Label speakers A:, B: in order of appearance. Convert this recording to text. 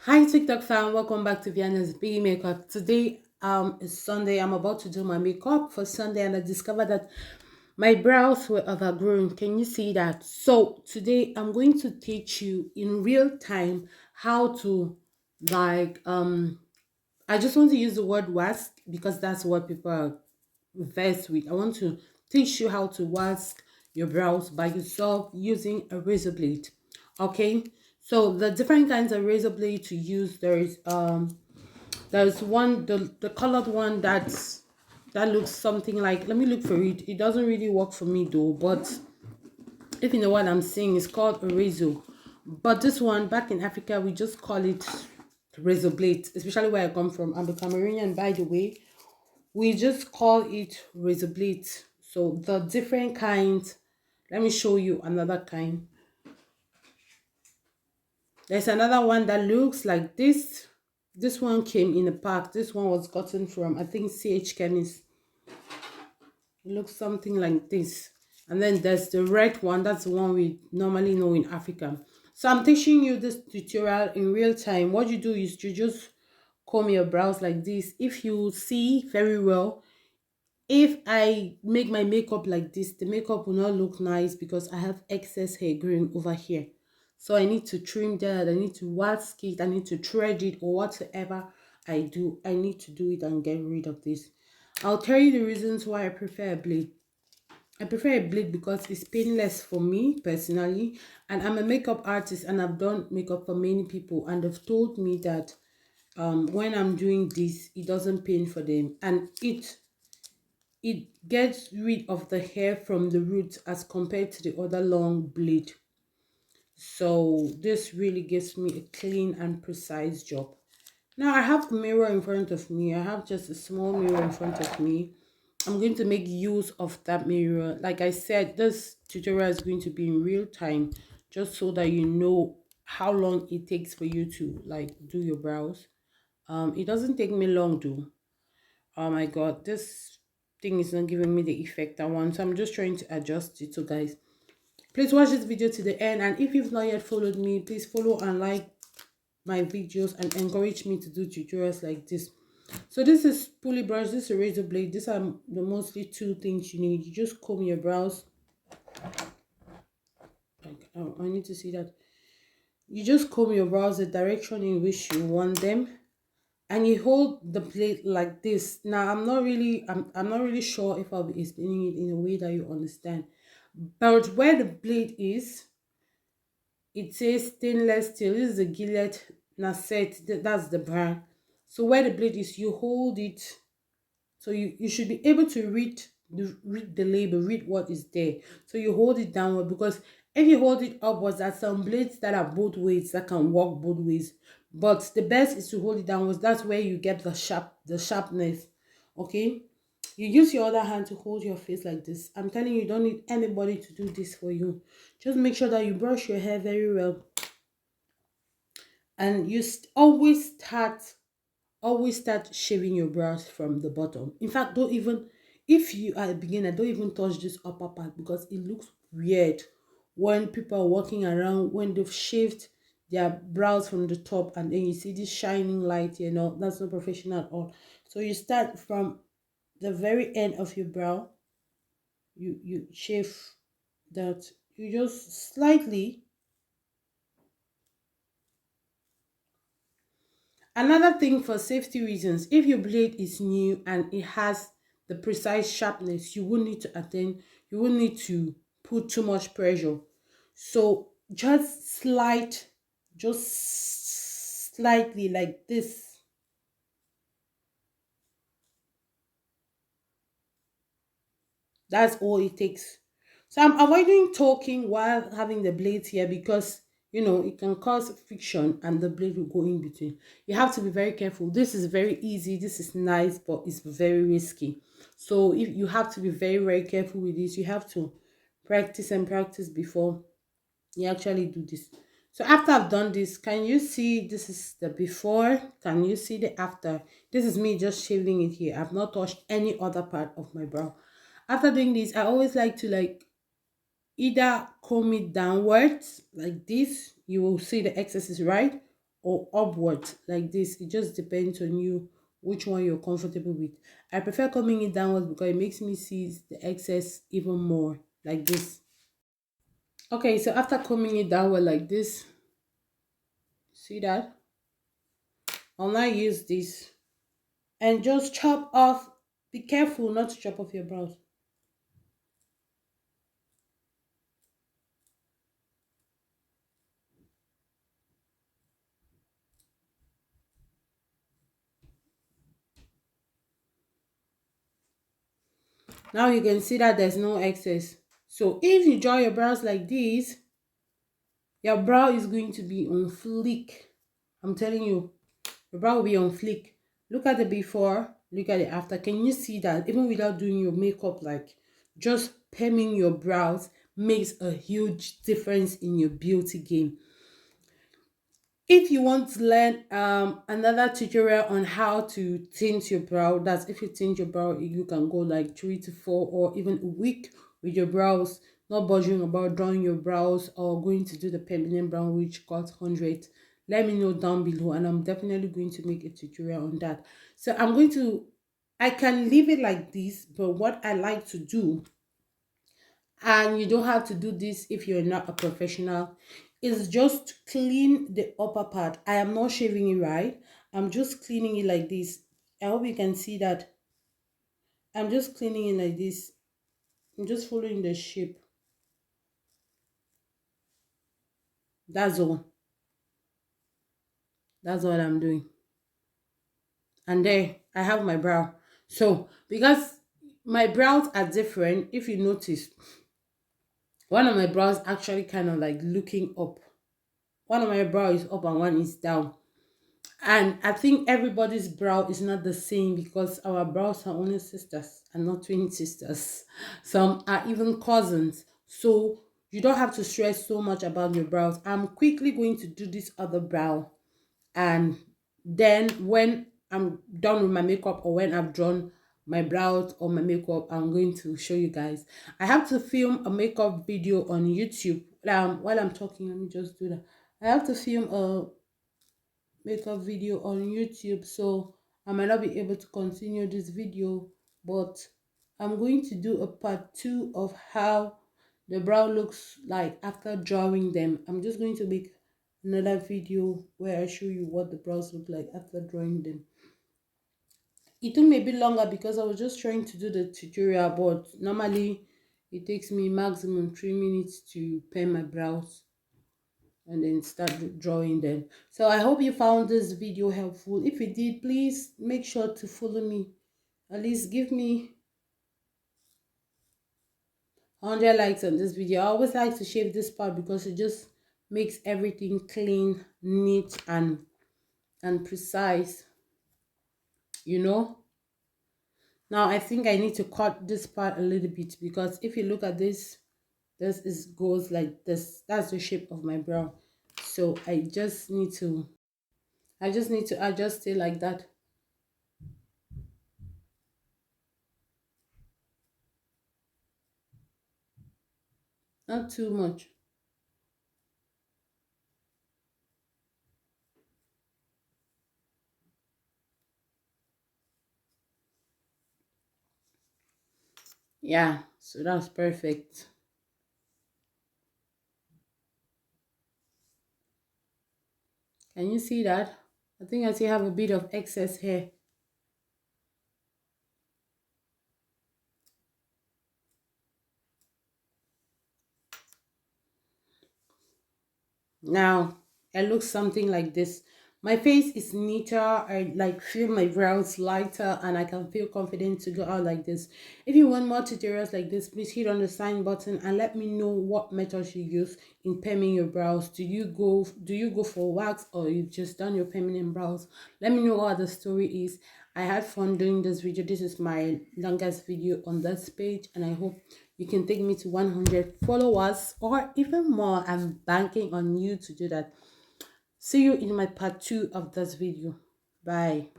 A: Hi TikTok fam, welcome back to Vienna's Beauty Makeup. Today is Sunday. I'm about to do my makeup for Sunday and I discovered that my brows were overgrown. Can you see that? So today I'm going to teach you in real time how to I just want to use the word wask because that's what people are versed with. I want to teach you how to wask your brows by yourself using a razor blade. Okay, so the different kinds of razor blade to use, there's one, the colored one that looks something like, let me look for it. It doesn't really work for me though, but if you know what I'm saying, it's called a razor. But this one back in Africa we just call it razor blade, especially where I come from. I'm a Cameroonian, by the way. We just call it razor blade. So the different kinds, let me show you another kind. There's another one that looks like this one came in a pack. This one was gotten from, I think, CH Chemist. It looks something like this. And then there's the red one. That's the one we normally know in Africa. So I'm teaching you this tutorial in real time. What you do is you just comb your brows like this. If you see very well, if I make my makeup like this, the makeup will not look nice because I have excess hair growing over here. So I need to trim that, I need to wax it, I need to thread it, or whatever I do, I need to do it and get rid of this. I'll tell you the reasons why I prefer a blade. I prefer a blade because it's painless for me personally, and I'm a makeup artist and I've done makeup for many people, and they've told me that when I'm doing this, it doesn't pain for them, and it gets rid of the hair from the roots as compared to the other long blade. So this really gives me a clean and precise job. Now I have the mirror in front of me. I have just a small mirror in front of me. I'm going to make use of that mirror. Like I said, this tutorial is going to be in real time, just so that you know how long it takes for you to like do your brows. It doesn't take me long though. Oh my god, this thing is not giving me the effect I want, so I'm just trying to adjust it. So guys, please watch this video to the end, and if you've not yet followed me, please follow and like my videos and encourage me to do tutorials like this. So this is pulley brush, this is a razor blade. These are the mostly two things you need. You just comb your brows, like I need to see that. You just comb your brows the direction in which you want them, and you hold the blade like this. Now I'm not really sure if I'll be explaining it in a way that you understand, but where the blade is, it says stainless steel. This is the Gillette Nasset, that's the brand. So where the blade is, you hold it, so you should be able to read the label, read what is there. So you hold it downward, because if you hold it upwards, there are some blades that are both ways, that can work both ways. But the best is to hold it downwards. That's where you get the sharpness. Okay. You use your other hand to hold your face like this. I'm telling you, you don't need anybody to do this for you. Just make sure that you brush your hair very well, and always start shaving your brows from the bottom. In fact, don't even, if you are a beginner, don't even touch this upper part, because it looks weird when people are walking around when they've shaved their brows from the top and then you see this shining light. That's not professional at all. So you start from the very end of your brow. You shave that. You just slightly. Another thing, for safety reasons, if your blade is new and it has the precise sharpness, you won't need to put too much pressure. So just slightly like this. That's all it takes. So I'm avoiding talking while having the blades here, because it can cause friction and the blade will go in between. You have to be very careful. This is very easy, this is nice, but it's very risky. So if you have to be very, very careful with this, you have to practice and practice before you actually do this. So after I've done this, can you see this is the before? Can you see the after? This is me just shaving it here. I've not touched any other part of my brow. After doing this, I always like to either comb it downwards like this. You will see the excess is right, or upward like this. It just depends on you which one you're comfortable with. I prefer combing it downwards because it makes me see the excess even more like this. Okay, so after combing it downward like this, see that? I'll now use this and just chop off. Be careful not to chop off your brows. Now you can see that there's no excess. So if you draw your brows like this, your brow is going to be on fleek. I'm telling you, your brow will be on fleek. Look at the before, look at the after. Can you see that even without doing your makeup, like just perming your brows makes a huge difference in your beauty game. If you want to learn another tutorial on how to tint your brow, that's if you tint your brow, you can go like 3 to 4 or even a week with your brows, not bothering about drawing your brows or going to do the permanent brow which costs 100. Let me know down below and I'm definitely going to make a tutorial on that. So I can leave it like this, but what I like to do, and you don't have to do this if you're not a professional, is just clean the upper part. I am not shaving it, right? I'm just cleaning it like this. I hope you can see that. I'm just cleaning it like this. I'm just following the shape. That's all. That's all I'm doing. And there I have my brow. So because my brows are different, if you notice, one of my brows actually kind of like looking up. One of my brows is up and one is down. And I think everybody's brow is not the same because our brows are only sisters and not twin sisters. Some are even cousins. So you don't have to stress so much about your brows. I'm quickly going to do this other brow. And then when I'm done with my makeup or when I've drawn my brows or my makeup, I'm going to show you guys. I have to film a makeup video on YouTube. While I'm talking, let me just do that. I have to film a makeup video on YouTube, so I might not be able to continue this video, but I'm going to do a part 2 of how the brow looks like after drawing them. I'm just going to make another video where I show you what the brows look like after drawing them. It took me a bit longer because I was just trying to do the tutorial, but normally it takes me maximum 3 minutes to pen my brows and then start drawing them. So I hope you found this video helpful. If you did, please make sure to follow me. At least give me 100 likes on this video. I always like to shave this part because it just makes everything clean, neat, and precise, you know. Now I think I need to cut this part a little bit because if you look at this, this is goes like this. That's the shape of my brow. So I just need to adjust it like that. Not too much. Yeah, so that's perfect. Can you see that? I think I still have a bit of excess hair. Now, it looks something like this. My face is neater. I like feel my brows lighter and I can feel confident to go out like this. If you want more tutorials like this, please hit on the sign button and let me know what methods you use in perming your brows. Do you go for wax or you've just done your permanent brows? Let me know what the story is. I had fun doing this video. This is my longest video on this page and I hope you can take me to 100 followers or even more. I'm banking on you to do that. See you in my part 2 of this video. Bye.